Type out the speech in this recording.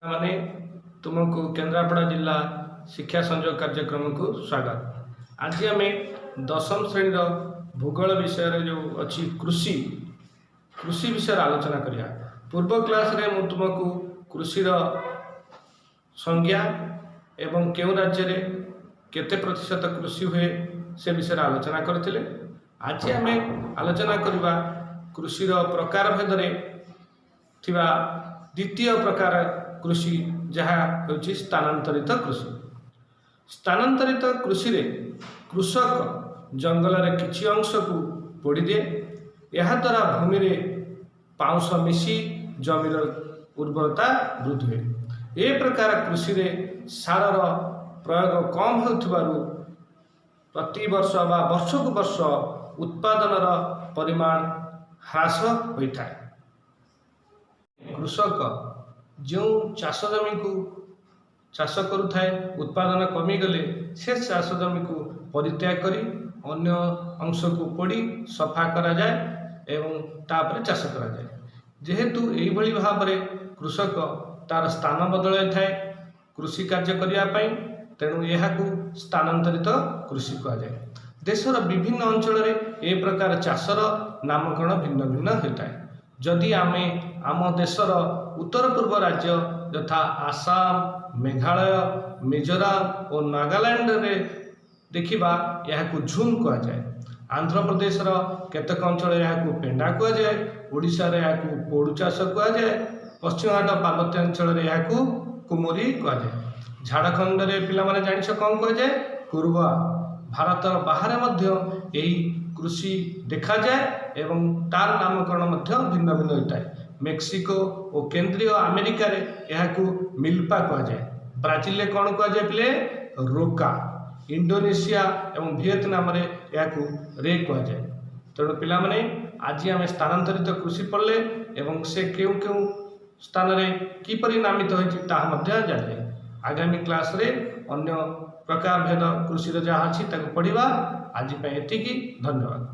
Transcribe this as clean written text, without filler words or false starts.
माने तुमको केन्द्रापड़ा जिला शिक्षा संयोग कार्यक्रम को स्वागत। आज आम दशम श्रेणी भूगोल विषय जो अच्छी कृषि कृषि विषय आलोचना करिया। पूर्व क्लास रे मु तुमको कृषिर संज्ञा एवं केउ राज्य रे केते प्रतिशत कृषि हुए से विषय आलोचना करथिले। आज आम आलोचना करिबा कृषिर प्रकार भेदरे थिबा द्वितीय प्रकार कृषि जहाँ होची स्थानांतरित कृषि। स्थानांतरित कृषि रे कृषक जंगल रे किछि अंश को पोड़ी दिए। यह द्वारा भूमि रे पाउंस मिसी जमीर उर्वरता वृद्धि हुए। ए प्रकार कृषि रे सारर प्रयोग कम होउथिबारु प्रति वर्ष बा वर्षक वर्ष उत्पादनर परिमाण ह्रास होइଥାଏ। कृषक जो चाष जमी को चाष करुथाए उत्पादन कमी गले से चाष जमी को परित्याग करी अन्य अंश को पोड़ी सफा करा जाए एवं तापर चाष करा जाए। जेहेतु एई भली भाबरे कृषक तार स्थान बदलाई थाए कृषि कार्य करिया पई, तेणु यहाकू स्थानांतरित कृषि कहा जाए। देशर विभिन्न अंचल ए प्रकार चाषर नामकरण भिन्न भिन्न होता है। जदि आमे आम देशर उत्तर पूर्व राज्य यथा आसाम, मेघालय, मिजोराम और नागालैंड रे देखिबा यहाकू झूम कहा जाए। आंध्र प्रदेश केतक अंचल यहाकू पेंडा कहा जाए। ओडिशा रे यहाकू पोड़ू चाष कहा जाए। पश्चिम घाट पार्वत्य अंचल यहाकू कुमुरी कहा जाए। झारखंड रे पिला माने जानिछ कौन कहा जाए कुरुवा। भारत बाहर मध्य यही कृषि देखा जाए एवं तार नामकरण मध्य भिन्न भिन्न होता है। मेक्सिको और केंद्रीय अमेरिका रे यहाकू मिल्पा कहा जाए। ब्राजिल रे कौन कहा जाए पिले रोका। इंडोनेशिया एवं वियतनाम रे यहाकू रे कहा जाए। तेणु पिला माने आज आम स्थानांतरित कृषि पढ़ले एवं से केउ केउ स्थान रे किपरि नामित होइछि ताहा मध्य जाने। आगामी क्लास रे अन्य प्रकार भेद कृषि जहाँ अच्छी पढ़ा। आज एतिकी धन्यवाद।